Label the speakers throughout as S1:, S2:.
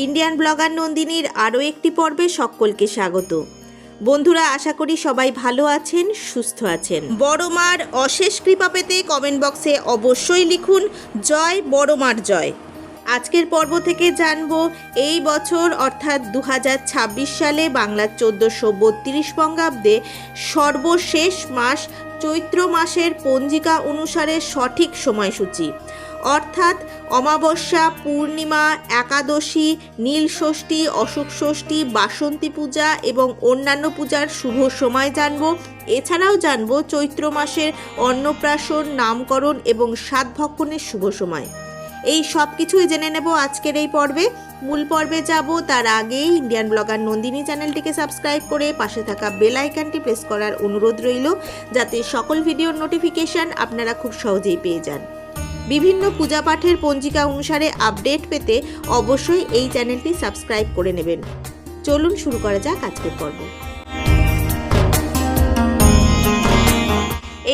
S1: Indian blogger নন্দিনীর আরও একটি পর্বে সকলকে স্বাগত। বন্ধুরা, আশা করি সবাই ভালো আছেন, সুস্থ আছেন। বড় মার অশেষ কৃপা পেতে কমেন্ট বক্সে অবশ্যই লিখুন জয় বড় মার জয়। আজকের পর্ব থেকে জানব এই বছর অর্থাৎ 2026 সালে বাংলার 1432 বঙ্গাব্দে সর্বশেষ মাস চৈত্র মাসের পঞ্জিকা অনুসারে সঠিক সময়সূচি, অর্থাৎ অমাবস্যা, পূর্ণিমা, একাদশী, নীল ষষ্ঠী, অশোক ষষ্ঠী, বাসন্তী পূজা এবং অন্যান্য পূজার শুভ সময় জানব। এছাড়াও জানব চৈত্র মাসের অন্নপ্রাশন, নামকরণ এবং সাতভক্ষণের শুভ সময়। এই সব কিছুই জেনে নেব আজকের এই পর্বে। মূল পর্বে যাব তার আগেই ইন্ডিয়ান ব্লগার নন্দিনী চ্যানেলটিকে সাবস্ক্রাইব করে পাশে থাকা বেল আইকনটি প্রেস করার অনুরোধ রইল, যাতে সকল ভিডিওর নোটিফিকেশান আপনারা খুব সহজেই পেয়ে যান। বিভিন্ন পূজা পাঠের পঞ্জিকা অনুসারে আপডেট পেতে অবশ্যই এই চ্যানেলটি সাবস্ক্রাইব করে নেবেন। চলুন শুরু করা যাক আজকের পর্ব।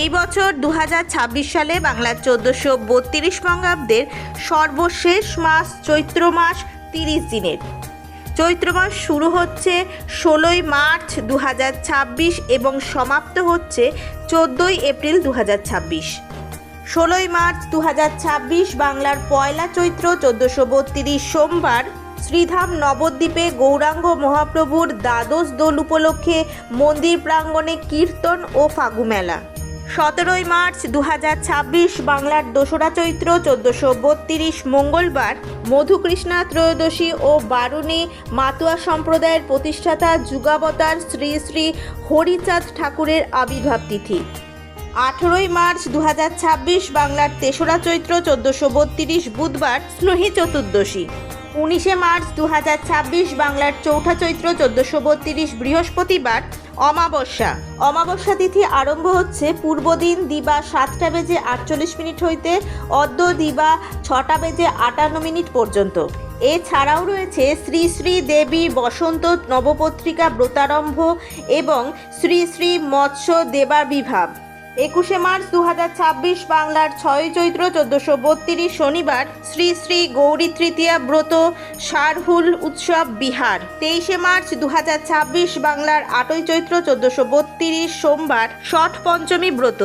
S1: এই বছর 2026 সালে বাংলার 1432 বঙ্গাব্দের সর্বশেষ মাস চৈত্র মাস 30 দিনের। চৈত্র মাস শুরু হচ্ছে 16 মার্চ 2026 এবং সমাপ্ত হচ্ছে 14 এপ্রিল 2026। 16 মার্চ 2026 বাংলার পয়লা চৈত্র 1432 সোমবার শ্রীধাম নবদ্বীপে গৌরাঙ্গ মহাপ্রভুর দ্বাদশ দোল উপলক্ষে মন্দির প্রাঙ্গণে কীর্তন ও ফাগু মেলা। 17 মার্চ 2026 বাংলার দোসরা চৈত্র 1432 মঙ্গলবার মধুকৃষ্ণা ত্রয়োদশী ও বারুণী মাতুয়া সম্প্রদায়ের প্রতিষ্ঠাতা যুগাবতার শ্রী শ্রী হরিচাঁদ ঠাকুরের আবির্ভাব তিথি। 18 মার্চ 2026 বাংলার তেসরা চৈত্র 1432 বুধবার স্নেহী চতুর্দশী। 19 মার্চ 2026 বাংলার চৌঠা চৈত্র 1432 বৃহস্পতিবার অমাবস্যা। অমাবস্যা তিথি আরম্ভ হচ্ছে পূর্বদিন দিবা 7:48 হইতে অদ্য দিবা 6:58 পর্যন্ত। এছাড়াও রয়েছে শ্রী শ্রী দেবী বসন্ত নবপত্রিকা ব্রতারম্ভ এবং শ্রী শ্রী মৎস্য দেবাবির্ভাব। 21 মার্চ 2026 বাংলার 6 চৈত্র 1432 শনিবার শ্রী শ্রী গৌরী তৃতীয়া ব্রত শারহুল উৎসব বিহার। 23 মার্চ 2026 বাংলার 8 চৈত্র 1432 সোমবার ষঠ পঞ্চমী ব্রত।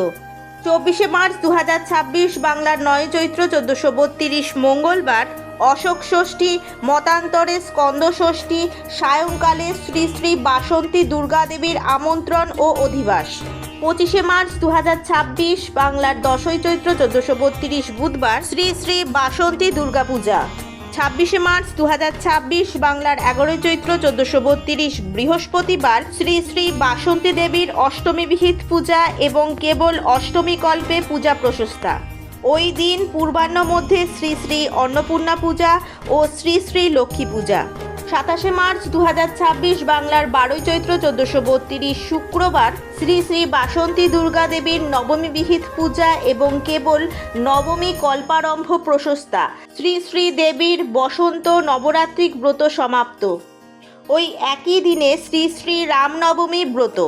S1: 24 মার্চ 2026 বাংলার 9 চৈত্র 1432 মঙ্গলবার অশোক ষষ্ঠী, মতান্তরে স্কন্দ ষষ্ঠী, সায়ংকালে শ্রী শ্রী বাসন্তী দুর্গা দেবীর আমন্ত্রণ ও অধিবাস। 25 মার্চ 2026 বাংলার 10 চৈত্র 1432 বুধবার শ্রী শ্রী বাসন্তী দুর্গা পূজা। 26 মার্চ 2026 বাংলার 11 চৈত্র 1432 বৃহস্পতিবার শ্রী শ্রী বাসন্তী দেবীর অষ্টমী বিহিত পূজা এবং কেবল অষ্টমী কল্পে পূজা প্রশস্তা। ওই দিন পূর্বাহ্ন মধ্যে শ্রী শ্রী অন্নপূর্ণা পূজা ও শ্রী শ্রী লক্ষ্মী পূজা। 27 মার্চ 2026 বাংলার 12 চৈত্র 1432 শুক্রবার শ্রী শ্রী বাসন্তী দুর্গা দেবীর নবমী বিহিত পূজা এবং কেবল নবমী কল্পারম্ভ প্রশস্তা। শ্রী শ্রী দেবীর বসন্ত নবরাত্রিক ব্রত সমাপ্ত। ওই একই দিনে শ্রী শ্রী রামনবমী ব্রত।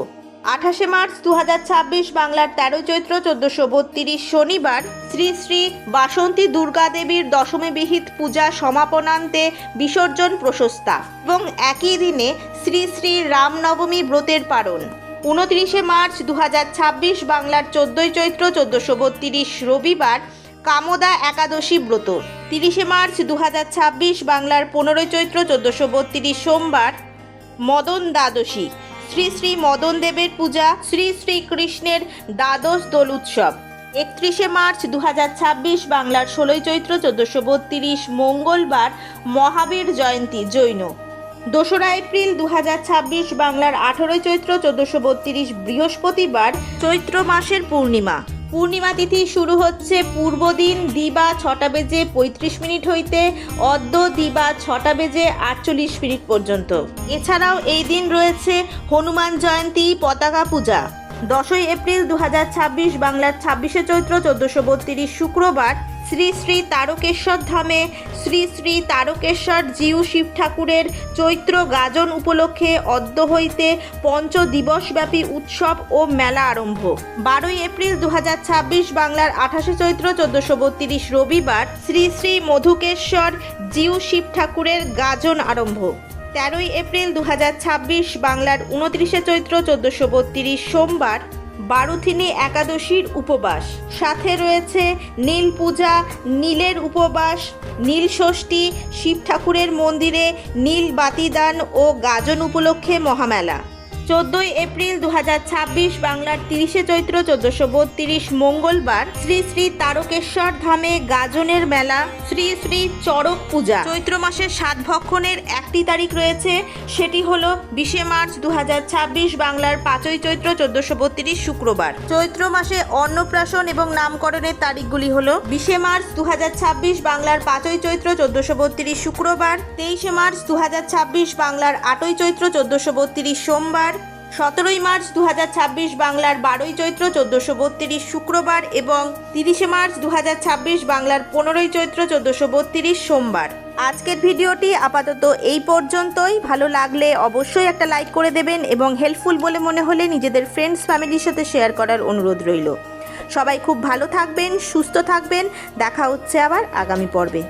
S1: 28 মার্চ 2026 বাংলার 13 চৈত্র 1432 শনিবার শ্রী শ্রী বাসন্তী দুর্গা দেবীর দশমী বিহিত পূজা সমাপনান্তে বিসর্জন প্রশস্তা এবং একই দিনে শ্রী শ্রী রামনবমী ব্রতের পারণ। 29 মার্চ 2026 বাংলার 14 চৈত্র 1432 রবিবার কামদা একাদশী ব্রত। 30 মার্চ 2026 বাংলার 15 চৈত্র 1432 সোমবার মদন দ্বাদশী। শ্রী শ্রী মদন দেবের পূজা, শ্রী শ্রী কৃষ্ণের দ্বাদশ দোল উৎসব। 31 মার্চ 2026 বাংলার 16 চৈত্র 1432 মঙ্গলবার মহাবীর জয়ন্তী জৈন। 2 এপ্রিল 2026 বাংলার 18 চৈত্র 1432 বৃহস্পতিবার চৈত্র মাসের পূর্ণিমা। পূর্ণিমা তিথি শুরু হচ্ছে পূর্বদিন দিবা 6:35 হইতে অদ্য দিবা 6:48 পর্যন্ত। এছাড়াও এই দিন রয়েছে হনুমান জয়ন্তী, পতাকা পূজা। 10 এপ্রিল 2026 বাংলার 26 চৈত্র 1432 শুক্রবার শ্রী শ্রী তারকেশ্বর ধামে শ্রী শ্রী তারকেশ্বর জিউ শিব ঠাকুরের চৈত্র গাজন উপলক্ষে অদ্য হইতে পঞ্চদিবসব্যাপী উৎসব ও মেলা আরম্ভ। 12 এপ্রিল 2026 বাংলার 28 চৈত্র 1432 রবিবার শ্রী শ্রী মধুকেশ্বর জিউ শিব ঠাকুরের গাজন আরম্ভ। 13 এপ্রিল 2026 বাংলার 29 চৈত্র 1432 সোমবার বারুথিনী একাদশীর উপবাস, সাথে রয়েছে নীল পূজা, নীলের উপবাস, নীল ষষ্ঠী, শিব ঠাকুরের মন্দিরে নীল বাতিদান ও গাজন উপলক্ষে মহামেলা। 14 এপ্রিল 2026 বাংলার 30 চৈত্র 1432 মঙ্গলবার শ্রী শ্রী তারকেশ্বর ধামে গাজনের মেলা, শ্রী শ্রী চড়ক পূজা। চৈত্র মাসের 7 ভক্ষণের একটি তারিখ রয়েছে, সেটি হলো 20 মার্চ 2026 বাংলার 5 চৈত্র 1432 শুক্রবার। চৈত্র মাসে অন্নপ্রাশন এবং নামকরণের তারিখগুলি হলো 20 মার্চ 2026 বাংলার 5 চৈত্র 1432 শুক্রবার, 23 মার্চ 2026 বাংলার 8 চৈত্র 1432 সোমবার, 17 মার্চ 2026 বাংলার 12 চৈত্র 1432 শুক্রবার এবং 30 মার্চ 2026 বাংলার 15 চৈত্র 1432 সোমবার। আজকের ভিডিওটি আপাতত এই পর্যন্তই। ভালো লাগলে অবশ্যই একটা লাইক করে দেবেন এবং হেল্পফুল বলে মনে হলে নিজেদের ফ্রেন্ডস ফ্যামিলির সাথে শেয়ার করার অনুরোধ রইল। সবাই খুব ভালো থাকবেন, সুস্থ থাকবেন। দেখা হচ্ছে আবার আগামী পর্বে।